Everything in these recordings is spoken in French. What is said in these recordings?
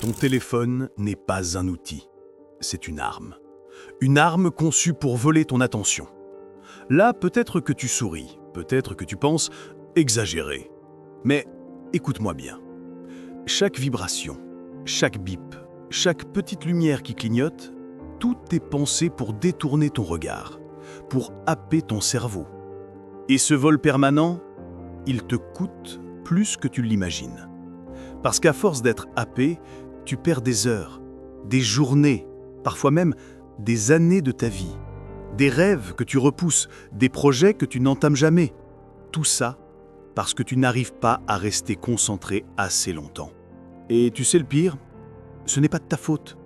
Ton téléphone n'est pas un outil, c'est une arme. Une arme conçue pour voler ton attention. Là, peut-être que tu souris, peut-être que tu penses exagérer. Mais écoute-moi bien. Chaque vibration, chaque bip, chaque petite lumière qui clignote, tout est pensé pour détourner ton regard, pour happer ton cerveau. Et ce vol permanent, il te coûte plus que tu l'imagines. Parce qu'à force d'être happé, tu perds des heures, des journées, parfois même des années de ta vie, des rêves que tu repousses, des projets que tu n'entames jamais. Tout ça parce que tu n'arrives pas à rester concentré assez longtemps. Et tu sais le pire? Ce n'est pas de ta faute.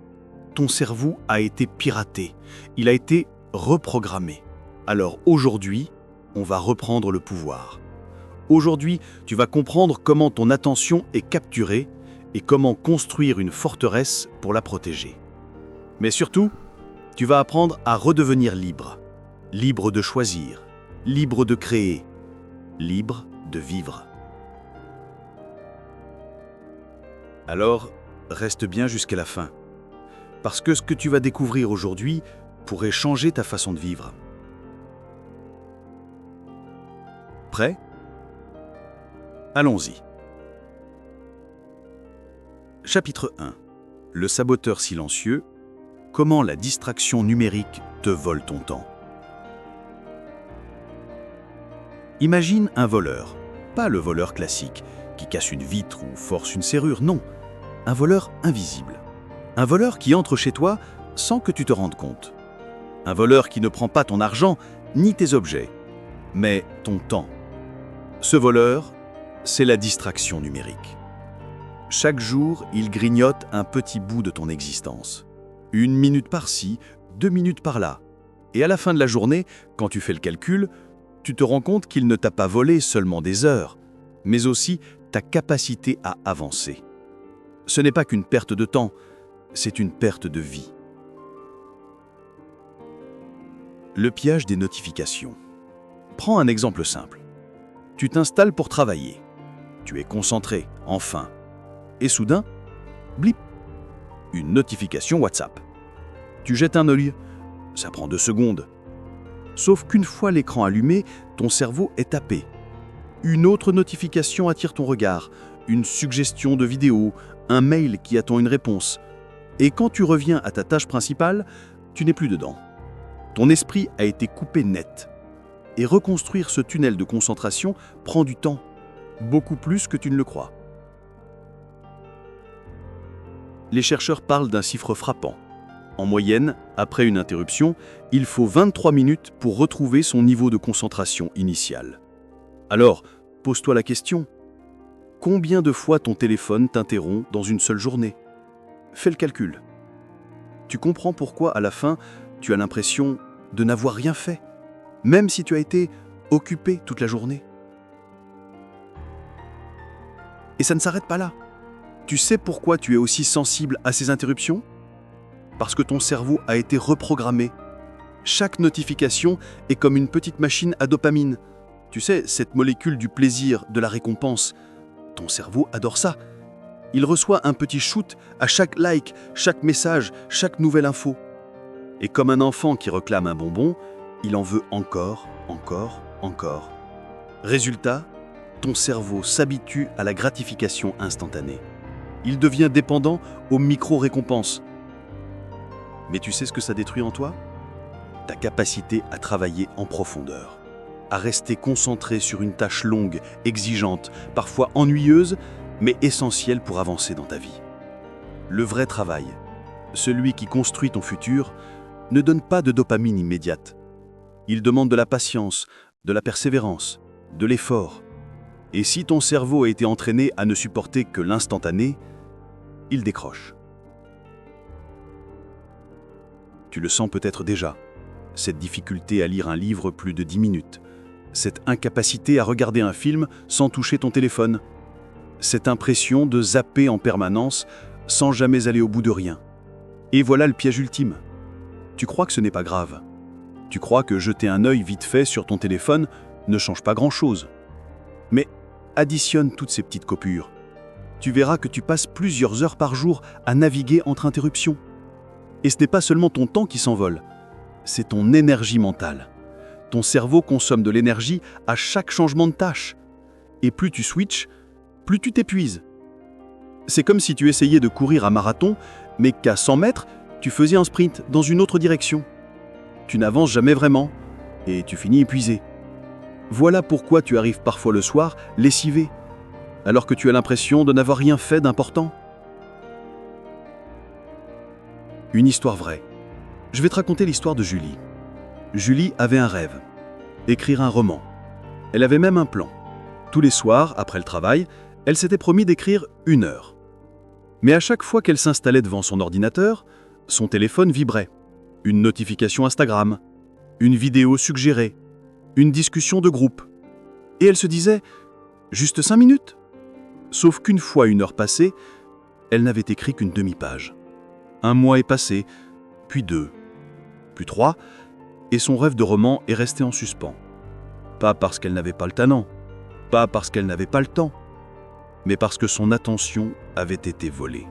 Ton cerveau a été piraté, il a été reprogrammé. Alors aujourd'hui, on va reprendre le pouvoir. Aujourd'hui, tu vas comprendre comment ton attention est capturée et comment construire une forteresse pour la protéger. Mais surtout, tu vas apprendre à redevenir libre. Libre de choisir, libre de créer, libre de vivre. Alors, reste bien jusqu'à la fin. Parce que ce que tu vas découvrir aujourd'hui pourrait changer ta façon de vivre. Prêt? Allons-y. Chapitre 1. Le saboteur silencieux. Comment la distraction numérique te vole ton temps. Imagine un voleur, pas le voleur classique, qui casse une vitre ou force une serrure, non. Un voleur invisible. Un voleur qui entre chez toi sans que tu te rendes compte. Un voleur qui ne prend pas ton argent ni tes objets, mais ton temps. Ce voleur, c'est la distraction numérique. Chaque jour, il grignote un petit bout de ton existence. 1 minute par-ci, 2 minutes par-là. Et à la fin de la journée, quand tu fais le calcul, tu te rends compte qu'il ne t'a pas volé seulement des heures, mais aussi ta capacité à avancer. Ce n'est pas qu'une perte de temps, c'est une perte de vie. Le piège des notifications. Prends un exemple simple. Tu t'installes pour travailler. Tu es concentré, enfin. Et soudain, blip, une notification WhatsApp. Tu jettes un œil, ça prend 2 secondes. Sauf qu'une fois l'écran allumé, ton cerveau est happé. Une autre notification attire ton regard, une suggestion de vidéo, un mail qui attend une réponse. Et quand tu reviens à ta tâche principale, tu n'es plus dedans. Ton esprit a été coupé net. Et reconstruire ce tunnel de concentration prend du temps, beaucoup plus que tu ne le crois. Les chercheurs parlent d'un chiffre frappant. En moyenne, après une interruption, il faut 23 minutes pour retrouver son niveau de concentration initial. Alors, pose-toi la question. Combien de fois ton téléphone t'interrompt dans une seule journée? Fais le calcul. Tu comprends pourquoi, à la fin, tu as l'impression de n'avoir rien fait, même si tu as été occupé toute la journée. Et ça ne s'arrête pas là. Tu sais pourquoi tu es aussi sensible à ces interruptions? Parce que ton cerveau a été reprogrammé. Chaque notification est comme une petite machine à dopamine. Tu sais, cette molécule du plaisir, de la récompense. Ton cerveau adore ça. Il reçoit un petit shoot à chaque like, chaque message, chaque nouvelle info. Et comme un enfant qui réclame un bonbon, il en veut encore, encore, encore. Résultat, ton cerveau s'habitue à la gratification instantanée. Il devient dépendant aux micro-récompenses. Mais tu sais ce que ça détruit en toi? Ta capacité à travailler en profondeur, à rester concentré sur une tâche longue, exigeante, parfois ennuyeuse, mais essentielle pour avancer dans ta vie. Le vrai travail, celui qui construit ton futur, ne donne pas de dopamine immédiate. Il demande de la patience, de la persévérance, de l'effort. Et si ton cerveau a été entraîné à ne supporter que l'instantané, il décroche. Tu le sens peut-être déjà, cette difficulté à lire un livre plus de 10 minutes, cette incapacité à regarder un film sans toucher ton téléphone, cette impression de zapper en permanence sans jamais aller au bout de rien. Et voilà le piège ultime. Tu crois que ce n'est pas grave. Tu crois que jeter un œil vite fait sur ton téléphone ne change pas grand-chose. Mais additionne toutes ces petites coupures. tu verras que tu passes plusieurs heures par jour à naviguer entre interruptions. Et ce n'est pas seulement ton temps qui s'envole, c'est ton énergie mentale. Ton cerveau consomme de l'énergie à chaque changement de tâche. Et plus tu switches, plus tu t'épuises. C'est comme si tu essayais de courir un marathon, mais qu'à 100 mètres, tu faisais un sprint dans une autre direction. Tu n'avances jamais vraiment, et tu finis épuisé. Voilà pourquoi tu arrives parfois le soir lessivé, alors que tu as l'impression de n'avoir rien fait d'important. Une histoire vraie. Je vais te raconter l'histoire de Julie. Julie avait un rêve, écrire un roman. Elle avait même un plan. Tous les soirs, après le travail, elle s'était promis d'écrire 1 heure. Mais à chaque fois qu'elle s'installait devant son ordinateur, son téléphone vibrait. Une notification Instagram, une vidéo suggérée, une discussion de groupe. Et elle se disait « juste 5 minutes ». Sauf qu'une fois 1 heure passée, elle n'avait écrit qu'une demi-page. 1 mois est passé, puis 2, puis 3, et son rêve de roman est resté en suspens. Pas parce qu'elle n'avait pas le talent, pas parce qu'elle n'avait pas le temps, mais parce que son attention avait été volée.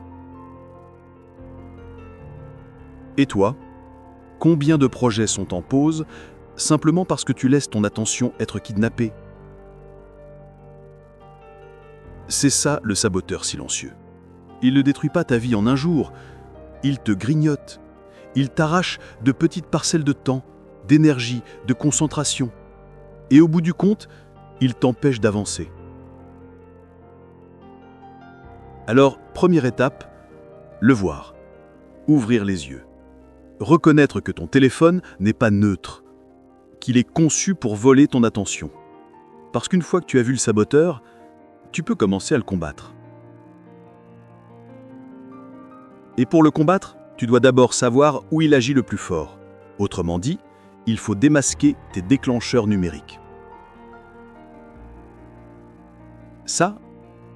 Et toi, combien de projets sont en pause simplement parce que tu laisses ton attention être kidnappée? C'est ça le saboteur silencieux. Il ne détruit pas ta vie en un jour, il te grignote, il t'arrache de petites parcelles de temps, d'énergie, de concentration. Et au bout du compte, il t'empêche d'avancer. Alors, première étape, le voir, ouvrir les yeux. Reconnaître que ton téléphone n'est pas neutre, qu'il est conçu pour voler ton attention. Parce qu'une fois que tu as vu le saboteur, tu peux commencer à le combattre. Et pour le combattre, tu dois d'abord savoir où il agit le plus fort. Autrement dit, il faut démasquer tes déclencheurs numériques. Ça,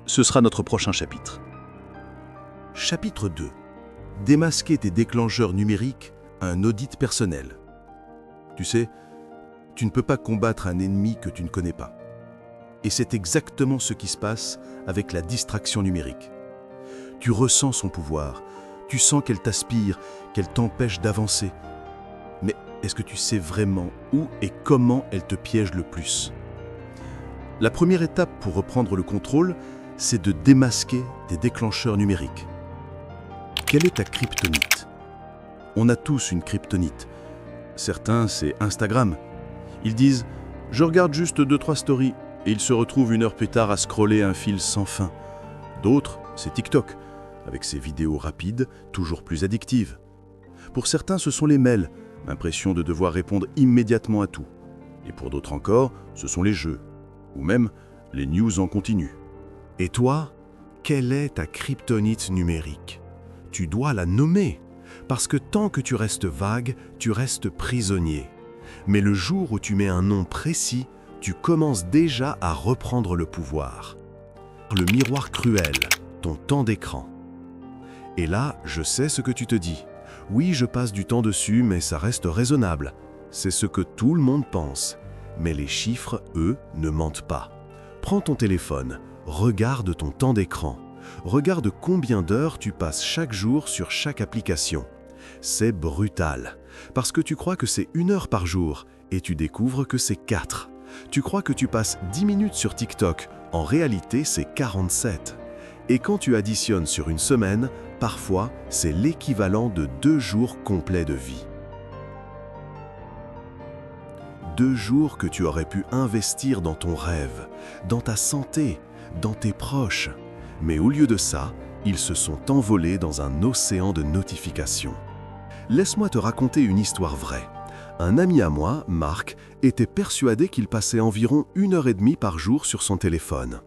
ce sera notre prochain chapitre. Chapitre 2. Démasquer tes déclencheurs numériques, un audit personnel. Tu sais, tu ne peux pas combattre un ennemi que tu ne connais pas. Et c'est exactement ce qui se passe avec la distraction numérique. Tu ressens son pouvoir, tu sens qu'elle t'aspire, qu'elle t'empêche d'avancer. Mais est-ce que tu sais vraiment où et comment elle te piège le plus? La première étape pour reprendre le contrôle, c'est de démasquer tes déclencheurs numériques. Quelle est ta kryptonite? On a tous une kryptonite. Certains, c'est Instagram. Ils disent « je regarde juste 2-3 stories » et ils se retrouvent 1 heure plus tard à scroller un fil sans fin. D'autres, c'est TikTok, avec ses vidéos rapides, toujours plus addictives. Pour certains, ce sont les mails, l'impression de devoir répondre immédiatement à tout. Et pour d'autres encore, ce sont les jeux, ou même les news en continu. Et toi, quelle est ta kryptonite numérique? Tu dois la nommer, parce que tant que tu restes vague, tu restes prisonnier. Mais le jour où tu mets un nom précis, tu commences déjà à reprendre le pouvoir. Le miroir cruel, ton temps d'écran. Et là, je sais ce que tu te dis. Oui, je passe du temps dessus, mais ça reste raisonnable. C'est ce que tout le monde pense. Mais les chiffres, eux, ne mentent pas. Prends ton téléphone, regarde ton temps d'écran. Regarde combien d'heures tu passes chaque jour sur chaque application. C'est brutal, parce que tu crois que c'est 1 heure par jour, et tu découvres que c'est 4. Tu crois que tu passes 10 minutes sur TikTok, en réalité c'est 47. Et quand tu additionnes sur une semaine, parfois c'est l'équivalent de 2 jours complets de vie. 2 jours que tu aurais pu investir dans ton rêve, dans ta santé, dans tes proches. Mais au lieu de ça, ils se sont envolés dans un océan de notifications. Laisse-moi te raconter une histoire vraie. Un ami à moi, Marc, était persuadé qu'il passait environ 1 heure et demie par jour sur son téléphone.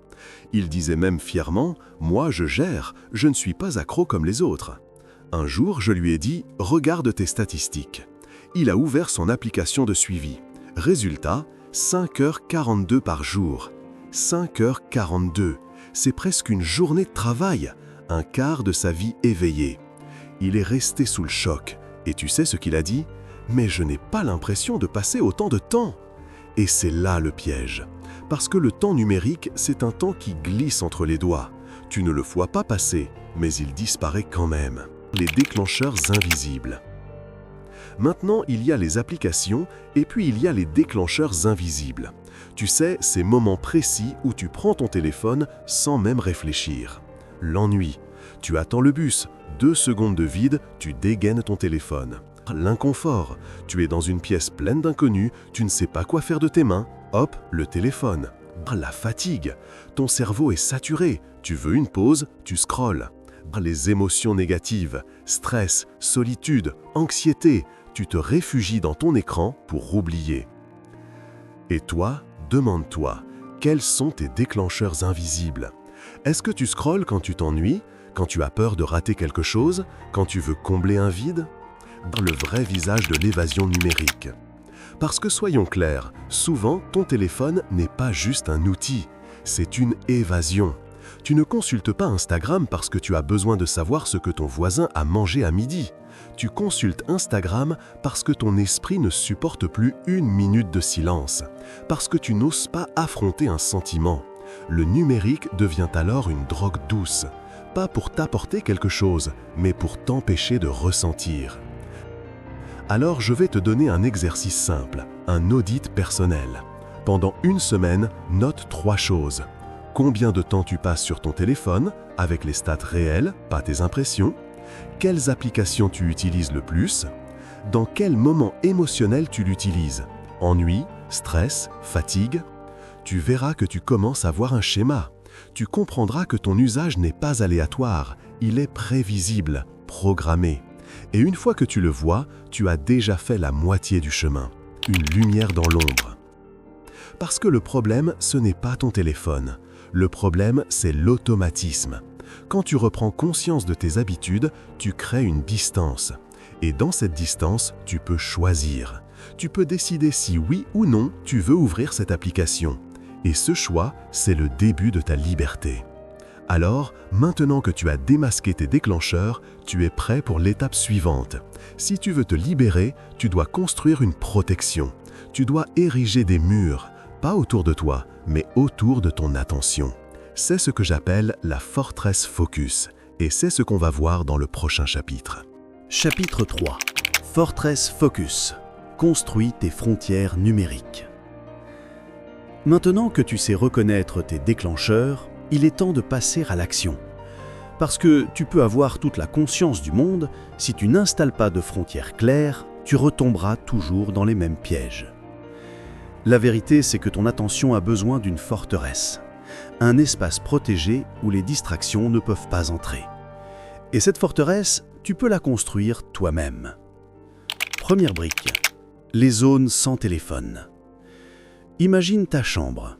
Il disait même fièrement « Moi, je gère, je ne suis pas accro comme les autres ». Un jour, je lui ai dit « Regarde tes statistiques ». Il a ouvert son application de suivi. Résultat, 5h42 par jour. 5h42, c'est presque une journée de travail, un quart de sa vie éveillée. Il est resté sous le choc. Et tu sais ce qu'il a dit? « Mais je n'ai pas l'impression de passer autant de temps ». Et c'est là le piège. Parce que le temps numérique, c'est un temps qui glisse entre les doigts. Tu ne le vois pas passer, mais il disparaît quand même. Les déclencheurs invisibles. Maintenant, il y a les applications et puis il y a les déclencheurs invisibles. Tu sais, ces moments précis où tu prends ton téléphone sans même réfléchir. L'ennui. Tu attends le bus, 2 secondes de vide, tu dégaines ton téléphone. L'inconfort. Tu es dans une pièce pleine d'inconnus, tu ne sais pas quoi faire de tes mains, hop, le téléphone. La fatigue. Ton cerveau est saturé, tu veux une pause, tu scrolles. Les émotions négatives, stress, solitude, anxiété, tu te réfugies dans ton écran pour oublier. Et toi, demande-toi, quels sont tes déclencheurs invisibles? Est-ce que tu scrolles quand tu t'ennuies, quand tu as peur de rater quelque chose, quand tu veux combler un vide? Le vrai visage de l'évasion numérique. Parce que soyons clairs, souvent ton téléphone n'est pas juste un outil, c'est une évasion. Tu ne consultes pas Instagram parce que tu as besoin de savoir ce que ton voisin a mangé à midi. Tu consultes Instagram parce que ton esprit ne supporte plus 1 minute de silence, parce que tu n'oses pas affronter un sentiment. Le numérique devient alors une drogue douce, pas pour t'apporter quelque chose, mais pour t'empêcher de ressentir. Alors je vais te donner un exercice simple, un audit personnel. Pendant 1 semaine, note 3 choses. Combien de temps tu passes sur ton téléphone, avec les stats réels, pas tes impressions? Quelles applications tu utilises le plus? Dans quel moment émotionnel tu l'utilises? Ennui, stress, fatigue? Tu verras que tu commences à voir un schéma. Tu comprendras que ton usage n'est pas aléatoire, il est prévisible, programmé. Et une fois que tu le vois, tu as déjà fait la moitié du chemin. Une lumière dans l'ombre. Parce que le problème, ce n'est pas ton téléphone. Le problème, c'est l'automatisme. Quand tu reprends conscience de tes habitudes, tu crées une distance. Et dans cette distance, tu peux choisir. Tu peux décider si oui ou non tu veux ouvrir cette application. Et ce choix, c'est le début de ta liberté. Alors, maintenant que tu as démasqué tes déclencheurs, tu es prêt pour l'étape suivante. Si tu veux te libérer, tu dois construire une protection. Tu dois ériger des murs, pas autour de toi, mais autour de ton attention. C'est ce que j'appelle la forteresse focus, et c'est ce qu'on va voir dans le prochain chapitre. Chapitre 3. Fortress Focus. Construis tes frontières numériques. Maintenant que tu sais reconnaître tes déclencheurs, il est temps de passer à l'action. Parce que tu peux avoir toute la conscience du monde, si tu n'installes pas de frontières claires, tu retomberas toujours dans les mêmes pièges. La vérité, c'est que ton attention a besoin d'une forteresse, un espace protégé où les distractions ne peuvent pas entrer. Et cette forteresse, tu peux la construire toi-même. Première brique, les zones sans téléphone. Imagine ta chambre.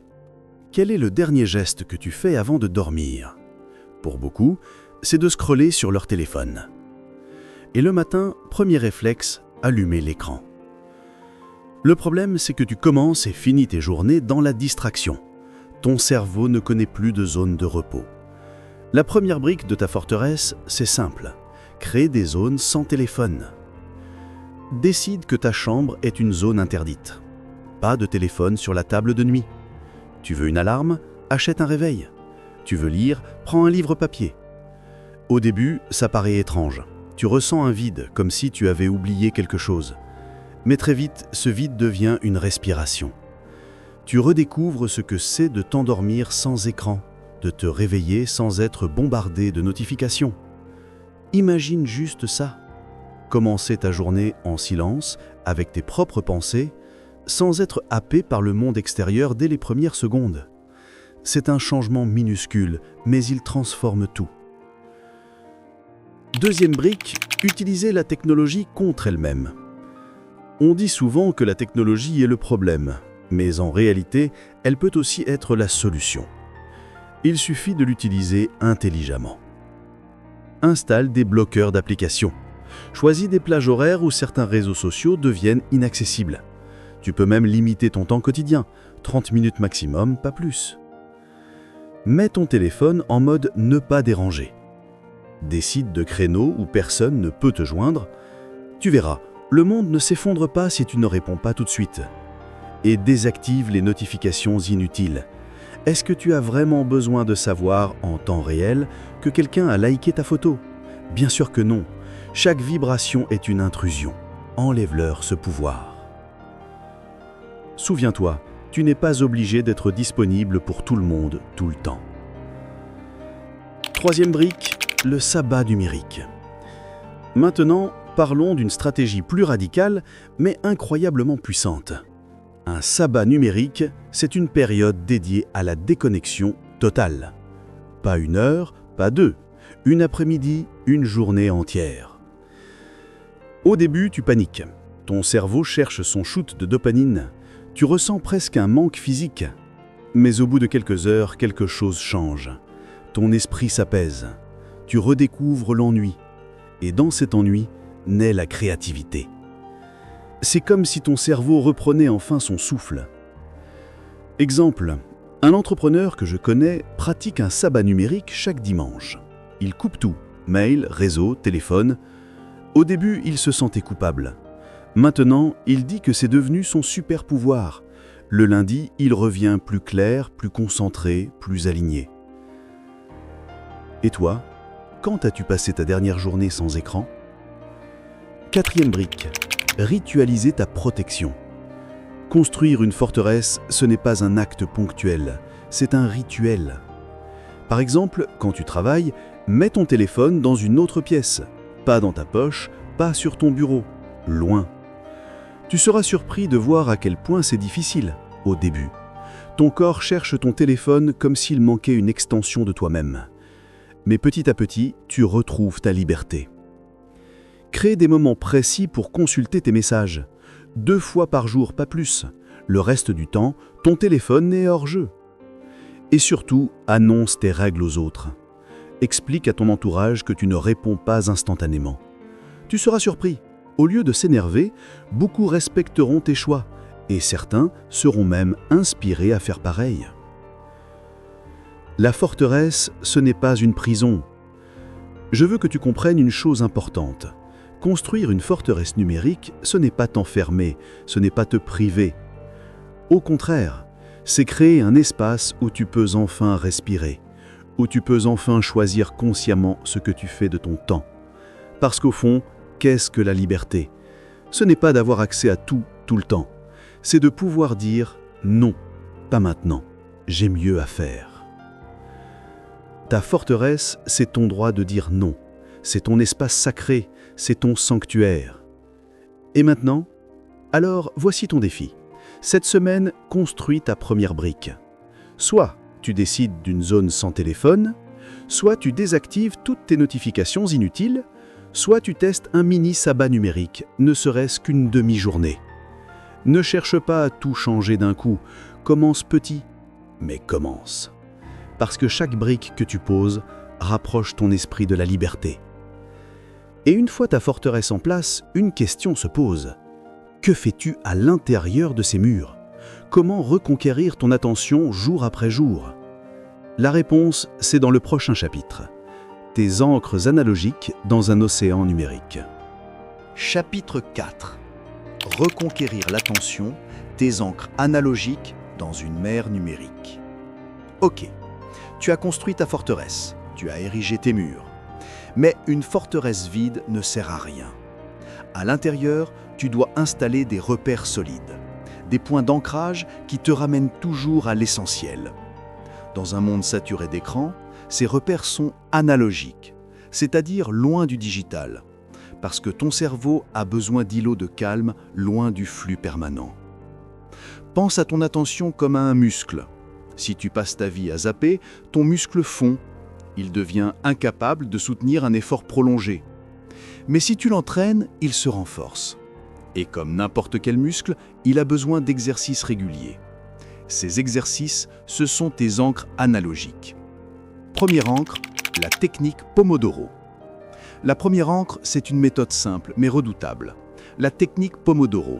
Quel est le dernier geste que tu fais avant de dormir? Pour beaucoup, c'est de scroller sur leur téléphone. Et le matin, premier réflexe, allumer l'écran. Le problème, c'est que tu commences et finis tes journées dans la distraction. Ton cerveau ne connaît plus de zone de repos. La première brique de ta forteresse, c'est simple. Crée des zones sans téléphone. Décide que ta chambre est une zone interdite. Pas de téléphone sur la table de nuit. Tu veux une alarme? Achète un réveil. Tu veux lire? Prends un livre papier. Au début, ça paraît étrange. Tu ressens un vide, comme si tu avais oublié quelque chose. Mais très vite, ce vide devient une respiration. Tu redécouvres ce que c'est de t'endormir sans écran, de te réveiller sans être bombardé de notifications. Imagine juste ça. Commencer ta journée en silence, avec tes propres pensées, sans être happé par le monde extérieur dès les premières secondes. C'est un changement minuscule, mais il transforme tout. Deuxième brique, utiliser la technologie contre elle-même. On dit souvent que la technologie est le problème, mais en réalité, elle peut aussi être la solution. Il suffit de l'utiliser intelligemment. Installe des bloqueurs d'applications. Choisis des plages horaires où certains réseaux sociaux deviennent inaccessibles. Tu peux même limiter ton temps quotidien, 30 minutes maximum, pas plus. Mets ton téléphone en mode « ne pas déranger ». Décide de créneaux où personne ne peut te joindre. Tu verras, le monde ne s'effondre pas si tu ne réponds pas tout de suite. Et désactive les notifications inutiles. Est-ce que tu as vraiment besoin de savoir en temps réel que quelqu'un a liké ta photo? Bien sûr que non. Chaque vibration est une intrusion. Enlève-leur ce pouvoir. Souviens-toi, tu n'es pas obligé d'être disponible pour tout le monde, tout le temps. Troisième brique, le sabbat numérique. Maintenant, parlons d'une stratégie plus radicale, mais incroyablement puissante. Un sabbat numérique, c'est une période dédiée à la déconnexion totale. Pas 1 heure, pas 2, une après-midi, une journée entière. Au début, tu paniques. Ton cerveau cherche son shoot de dopamine. Tu ressens presque un manque physique. Mais au bout de quelques heures, quelque chose change. Ton esprit s'apaise. Tu redécouvres l'ennui. Et dans cet ennui, naît la créativité. C'est comme si ton cerveau reprenait enfin son souffle. Exemple, un entrepreneur que je connais pratique un sabbat numérique chaque dimanche. Il coupe tout, mail, réseau, téléphone. Au début, il se sentait coupable. Maintenant, il dit que c'est devenu son super pouvoir. Le lundi, il revient plus clair, plus concentré, plus aligné. Et toi, quand as-tu passé ta dernière journée sans écran? Quatrième brique, ritualiser ta protection. Construire une forteresse, ce n'est pas un acte ponctuel, c'est un rituel. Par exemple, quand tu travailles, mets ton téléphone dans une autre pièce, pas dans ta poche, pas sur ton bureau, loin. Tu seras surpris de voir à quel point c'est difficile, au début. Ton corps cherche ton téléphone comme s'il manquait une extension de toi-même. Mais petit à petit, tu retrouves ta liberté. Crée des moments précis pour consulter tes messages. 2 fois par jour, pas plus. Le reste du temps, ton téléphone est hors jeu. Et surtout, annonce tes règles aux autres. Explique à ton entourage que tu ne réponds pas instantanément. Tu seras surpris. Au lieu de s'énerver, beaucoup respecteront tes choix et certains seront même inspirés à faire pareil. La forteresse, ce n'est pas une prison. Je veux que tu comprennes une chose importante. Construire une forteresse numérique, ce n'est pas t'enfermer, ce n'est pas te priver. Au contraire, c'est créer un espace où tu peux enfin respirer, où tu peux enfin choisir consciemment ce que tu fais de ton temps. Parce qu'au fond, qu'est-ce que la liberté? Ce n'est pas d'avoir accès à tout, tout le temps. C'est de pouvoir dire « non, pas maintenant, j'ai mieux à faire ». Ta forteresse, c'est ton droit de dire non. C'est ton espace sacré, c'est ton sanctuaire. Et maintenant? Alors, voici ton défi. Cette semaine, construis ta première brique. Soit tu décides d'une zone sans téléphone, soit tu désactives toutes tes notifications inutiles, soit tu testes un mini sabbat numérique, ne serait-ce qu'une demi-journée. Ne cherche pas à tout changer d'un coup, commence petit, mais commence. Parce que chaque brique que tu poses rapproche ton esprit de la liberté. Et une fois ta forteresse en place, une question se pose. Que fais-tu à l'intérieur de ces murs? Comment reconquérir ton attention jour après jour? La réponse, c'est dans le prochain chapitre. Tes encres analogiques dans un océan numérique. Chapitre 4. Reconquérir l'attention, tes encres analogiques dans une mer numérique. Ok, tu as construit ta forteresse, tu as érigé tes murs. Mais une forteresse vide ne sert à rien. À l'intérieur, tu dois installer des repères solides, des points d'ancrage qui te ramènent toujours à l'essentiel. Dans un monde saturé d'écrans, ces repères sont analogiques, c'est-à-dire loin du digital, parce que ton cerveau a besoin d'îlots de calme loin du flux permanent. Pense à ton attention comme à un muscle. Si tu passes ta vie à zapper, ton muscle fond. Il devient incapable de soutenir un effort prolongé. Mais si tu l'entraînes, il se renforce. Et comme n'importe quel muscle, il a besoin d'exercices réguliers. Ces exercices, ce sont tes encres analogiques. Première encre, la technique Pomodoro. La première encre, c'est une méthode simple mais redoutable. La technique Pomodoro.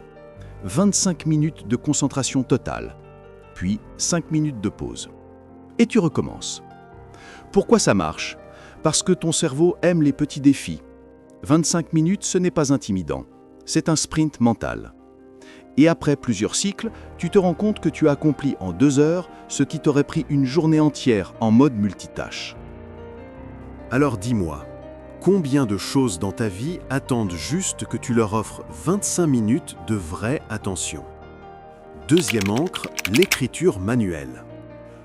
25 minutes de concentration totale, puis 5 minutes de pause. Et tu recommences. Pourquoi ça marche? Parce que ton cerveau aime les petits défis. 25 minutes, ce n'est pas intimidant. C'est un sprint mental. Et après plusieurs cycles, tu te rends compte que tu as accompli en 2 heures ce qui t'aurait pris une journée entière en mode multitâche. Alors dis-moi, combien de choses dans ta vie attendent juste que tu leur offres 25 minutes de vraie attention? Deuxième encre, l'écriture manuelle.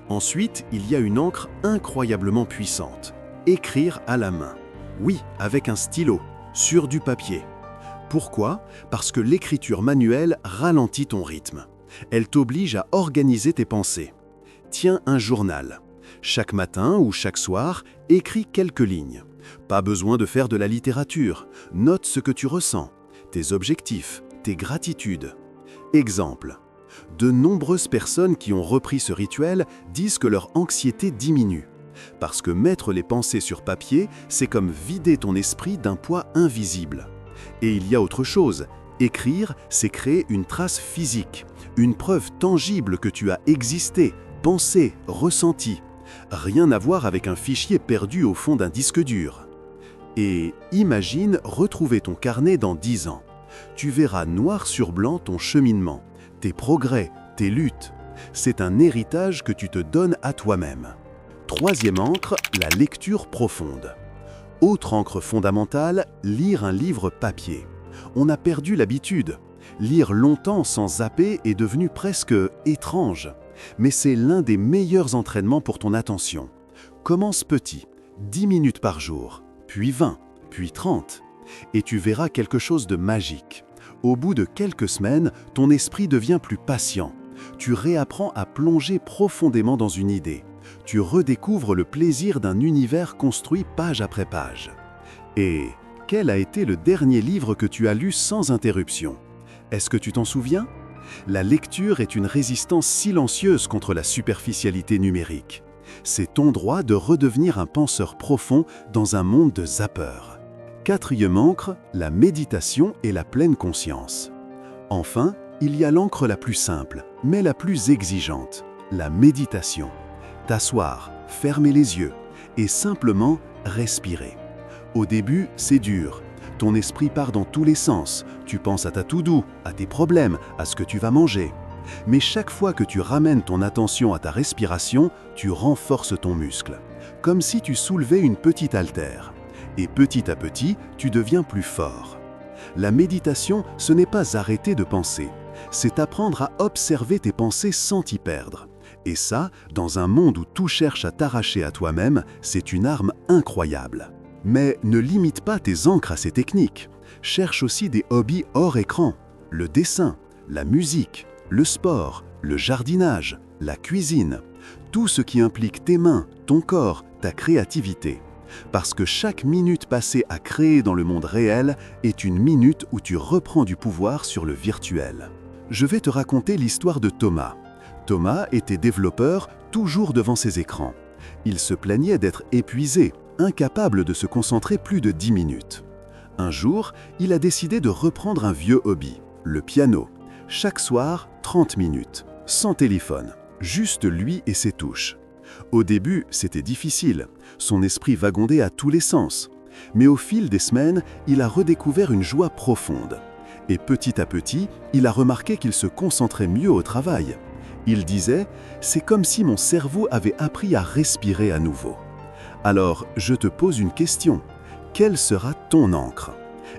Ensuite, il y a une encre incroyablement puissante. Écrire à la main. Oui, avec un stylo, sur du papier. Pourquoi? Parce que l'écriture manuelle ralentit ton rythme. Elle t'oblige à organiser tes pensées. Tiens un journal. Chaque matin ou chaque soir, écris quelques lignes. Pas besoin de faire de la littérature. Note ce que tu ressens, tes objectifs, tes gratitudes. Exemple. De nombreuses personnes qui ont repris ce rituel disent que leur anxiété diminue. Parce que mettre les pensées sur papier, c'est comme vider ton esprit d'un poids invisible. Et il y a autre chose. Écrire, c'est créer une trace physique, une preuve tangible que tu as existé, pensé, ressenti. Rien à voir avec un fichier perdu au fond d'un disque dur. Et imagine retrouver ton carnet dans 10 ans. Tu verras noir sur blanc ton cheminement, tes progrès, tes luttes. C'est un héritage que tu te donnes à toi-même. Troisième encre, la lecture profonde. Autre encre fondamentale, lire un livre papier. On a perdu l'habitude. Lire longtemps sans zapper est devenu presque étrange. Mais c'est l'un des meilleurs entraînements pour ton attention. Commence petit, 10 minutes par jour, puis 20, puis 30. Et tu verras quelque chose de magique. Au bout de quelques semaines, ton esprit devient plus patient. Tu réapprends à plonger profondément dans une idée. Tu redécouvres le plaisir d'un univers construit page après page. Et quel a été le dernier livre que tu as lu sans interruption? Est-ce que tu t'en souviens? La lecture est une résistance silencieuse contre la superficialité numérique. C'est ton droit de redevenir un penseur profond dans un monde de zappeurs. Quatrième encre, la méditation et la pleine conscience. Enfin, il y a l'encre la plus simple, mais la plus exigeante, la méditation. T'asseoir, fermer les yeux et simplement respirer. Au début, c'est dur. Ton esprit part dans tous les sens. Tu penses à ta to-do, à tes problèmes, à ce que tu vas manger. Mais chaque fois que tu ramènes ton attention à ta respiration, tu renforces ton muscle. Comme si tu soulevais une petite haltère. Et petit à petit, tu deviens plus fort. La méditation, ce n'est pas arrêter de penser. C'est apprendre à observer tes pensées sans t'y perdre. Et ça, dans un monde où tout cherche à t'arracher à toi-même, c'est une arme incroyable. Mais ne limite pas tes encres à ces techniques. Cherche aussi des hobbies hors écran. Le dessin, la musique, le sport, le jardinage, la cuisine. Tout ce qui implique tes mains, ton corps, ta créativité. Parce que chaque minute passée à créer dans le monde réel est une minute où tu reprends du pouvoir sur le virtuel. Je vais te raconter l'histoire de Thomas. Thomas était développeur, toujours devant ses écrans. Il se plaignait d'être épuisé, incapable de se concentrer plus de 10 minutes. Un jour, il a décidé de reprendre un vieux hobby, le piano. Chaque soir, 30 minutes, sans téléphone, juste lui et ses touches. Au début, c'était difficile, son esprit vagondait à tous les sens. Mais au fil des semaines, il a redécouvert une joie profonde. Et petit à petit, il a remarqué qu'il se concentrait mieux au travail. Il disait « C'est comme si mon cerveau avait appris à respirer à nouveau ». Alors, je te pose une question. Quelle sera ton encre?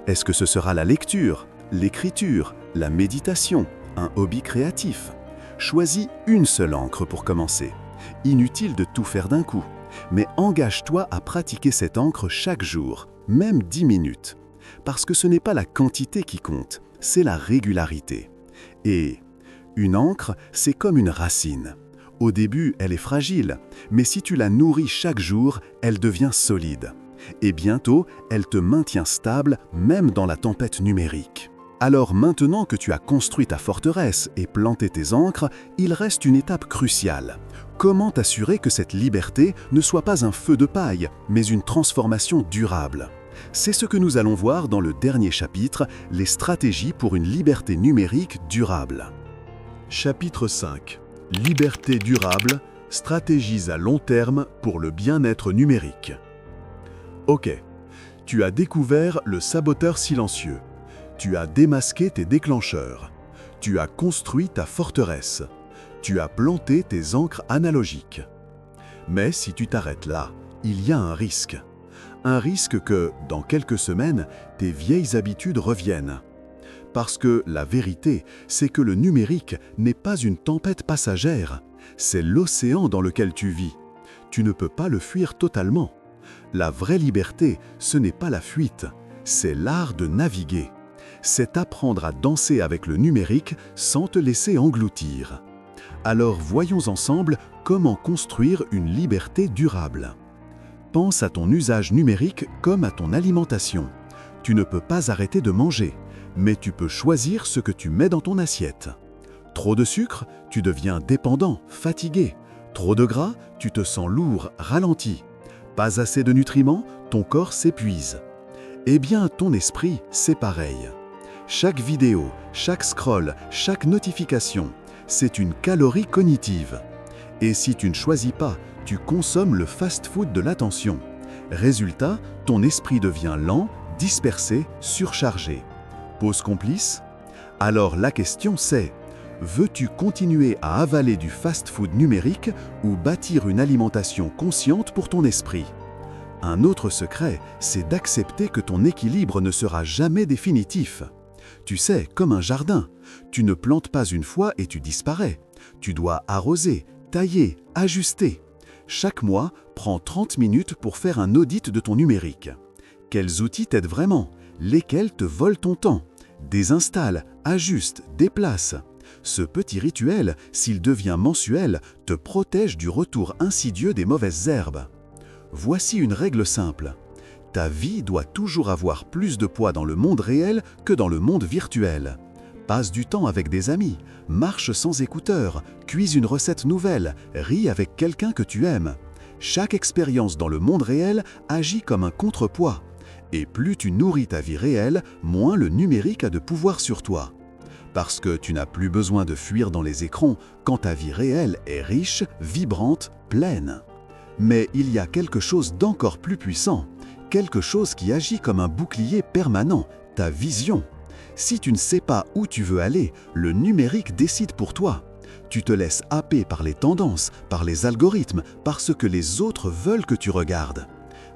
Est-ce que ce sera la lecture, l'écriture, la méditation, un hobby créatif? Choisis une seule encre pour commencer. Inutile de tout faire d'un coup, mais engage-toi à pratiquer cette encre chaque jour, même 10 minutes. Parce que ce n'est pas la quantité qui compte, c'est la régularité. Et une encre, c'est comme une racine. Au début, elle est fragile, mais si tu la nourris chaque jour, elle devient solide. Et bientôt, elle te maintient stable, même dans la tempête numérique. Alors maintenant que tu as construit ta forteresse et planté tes ancres, il reste une étape cruciale. Comment t'assurer que cette liberté ne soit pas un feu de paille, mais une transformation durable? C'est ce que nous allons voir dans le dernier chapitre, les stratégies pour une liberté numérique durable. Chapitre 5. Liberté durable, stratégies à long terme pour le bien-être numérique. Ok, tu as découvert le saboteur silencieux. Tu as démasqué tes déclencheurs. Tu as construit ta forteresse. Tu as planté tes ancres analogiques. Mais si tu t'arrêtes là, il y a un risque. Un risque que, dans quelques semaines, tes vieilles habitudes reviennent. Parce que la vérité, c'est que le numérique n'est pas une tempête passagère, c'est l'océan dans lequel tu vis. Tu ne peux pas le fuir totalement. La vraie liberté, ce n'est pas la fuite, c'est l'art de naviguer. C'est apprendre à danser avec le numérique sans te laisser engloutir. Alors voyons ensemble comment construire une liberté durable. Pense à ton usage numérique comme à ton alimentation. Tu ne peux pas arrêter de manger, mais tu peux choisir ce que tu mets dans ton assiette. Trop de sucre, tu deviens dépendant, fatigué. Trop de gras, tu te sens lourd, ralenti. Pas assez de nutriments, ton corps s'épuise. Eh bien, ton esprit, c'est pareil. Chaque vidéo, chaque scroll, chaque notification, c'est une calorie cognitive. Et si tu ne choisis pas, tu consommes le fast-food de l'attention. Résultat, ton esprit devient lent, dispersé, surchargé. Pause complice? Alors la question c'est, veux-tu continuer à avaler du fast-food numérique ou bâtir une alimentation consciente pour ton esprit? Un autre secret, c'est d'accepter que ton équilibre ne sera jamais définitif. Tu sais, comme un jardin, tu ne plantes pas une fois et tu disparais. Tu dois arroser, tailler, ajuster. Chaque mois, prends 30 minutes pour faire un audit de ton numérique. Quels outils t'aident vraiment? Lesquels te volent ton temps? Désinstalle, ajuste, déplace. Ce petit rituel, s'il devient mensuel, te protège du retour insidieux des mauvaises herbes. Voici une règle simple. Ta vie doit toujours avoir plus de poids dans le monde réel que dans le monde virtuel. Passe du temps avec des amis, marche sans écouteurs, cuise une recette nouvelle, ris avec quelqu'un que tu aimes. Chaque expérience dans le monde réel agit comme un contrepoids. Et plus tu nourris ta vie réelle, moins le numérique a de pouvoir sur toi. Parce que tu n'as plus besoin de fuir dans les écrans quand ta vie réelle est riche, vibrante, pleine. Mais il y a quelque chose d'encore plus puissant, quelque chose qui agit comme un bouclier permanent, ta vision. Si tu ne sais pas où tu veux aller, le numérique décide pour toi. Tu te laisses happer par les tendances, par les algorithmes, par ce que les autres veulent que tu regardes.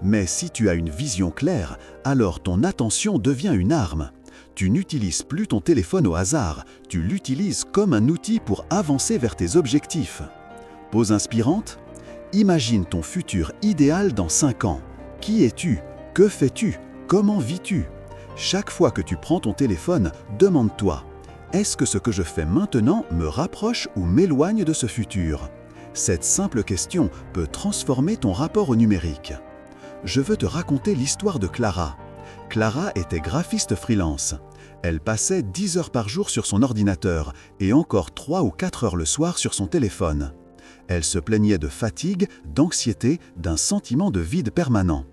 Mais si tu as une vision claire, alors ton attention devient une arme. Tu n'utilises plus ton téléphone au hasard, tu l'utilises comme un outil pour avancer vers tes objectifs. Pause inspirante? Imagine ton futur idéal dans 5 ans. Qui es-tu? Que fais-tu? Comment vis-tu? Chaque fois que tu prends ton téléphone, demande-toi, est-ce que ce que je fais maintenant me rapproche ou m'éloigne de ce futur? Cette simple question peut transformer ton rapport au numérique. Je veux te raconter l'histoire de Clara. Clara était graphiste freelance. Elle passait 10 heures par jour sur son ordinateur et encore 3 ou 4 heures le soir sur son téléphone. Elle se plaignait de fatigue, d'anxiété, d'un sentiment de vide permanent.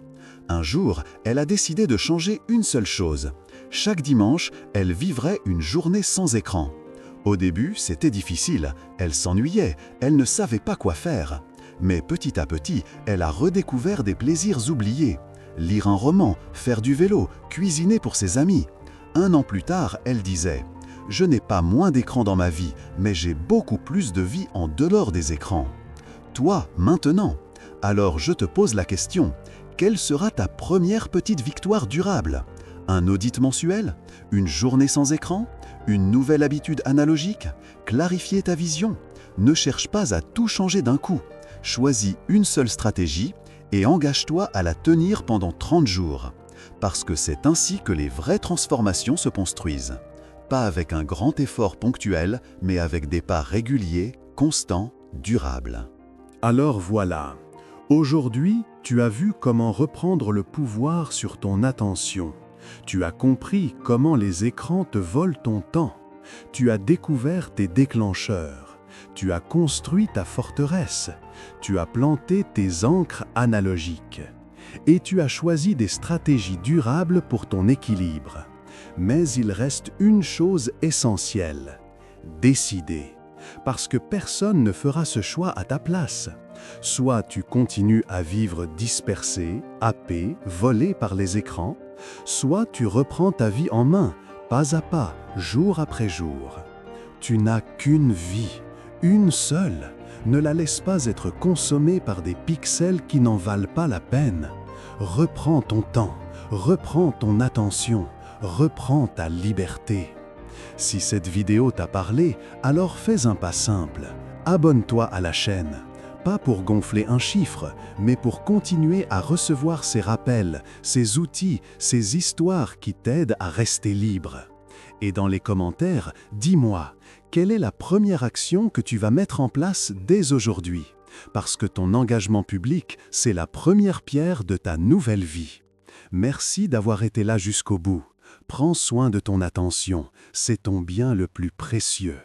Un jour, elle a décidé de changer une seule chose. Chaque dimanche, elle vivrait une journée sans écran. Au début, c'était difficile, elle s'ennuyait, elle ne savait pas quoi faire. Mais petit à petit, elle a redécouvert des plaisirs oubliés. Lire un roman, faire du vélo, cuisiner pour ses amis. 1 an plus tard, elle disait « Je n'ai pas moins d'écran dans ma vie, mais j'ai beaucoup plus de vie en dehors des écrans. » Toi, maintenant, alors je te pose la question, quelle sera ta première petite victoire durable? Un audit mensuel? Une journée sans écran? Une nouvelle habitude analogique? Clarifier ta vision? Ne cherche pas à tout changer d'un coup. Choisis une seule stratégie et engage-toi à la tenir pendant 30 jours. Parce que c'est ainsi que les vraies transformations se construisent. Pas avec un grand effort ponctuel, mais avec des pas réguliers, constants, durables. Alors voilà, aujourd'hui, tu as vu comment reprendre le pouvoir sur ton attention. Tu as compris comment les écrans te volent ton temps. Tu as découvert tes déclencheurs. Tu as construit ta forteresse. Tu as planté tes ancres analogiques. Et tu as choisi des stratégies durables pour ton équilibre. Mais il reste une chose essentielle, décider. Parce que personne ne fera ce choix à ta place. Soit tu continues à vivre dispersé, happé, volé par les écrans, soit tu reprends ta vie en main, pas à pas, jour après jour. Tu n'as qu'une vie, une seule. Ne la laisse pas être consommée par des pixels qui n'en valent pas la peine. Reprends ton temps, reprends ton attention, reprends ta liberté. Si cette vidéo t'a parlé, alors fais un pas simple. Abonne-toi à la chaîne. Pas pour gonfler un chiffre, mais pour continuer à recevoir ces rappels, ces outils, ces histoires qui t'aident à rester libre. Et dans les commentaires, dis-moi, quelle est la première action que tu vas mettre en place dès aujourd'hui? Parce que ton engagement public, c'est la première pierre de ta nouvelle vie. Merci d'avoir été là jusqu'au bout. Prends soin de ton attention, c'est ton bien le plus précieux.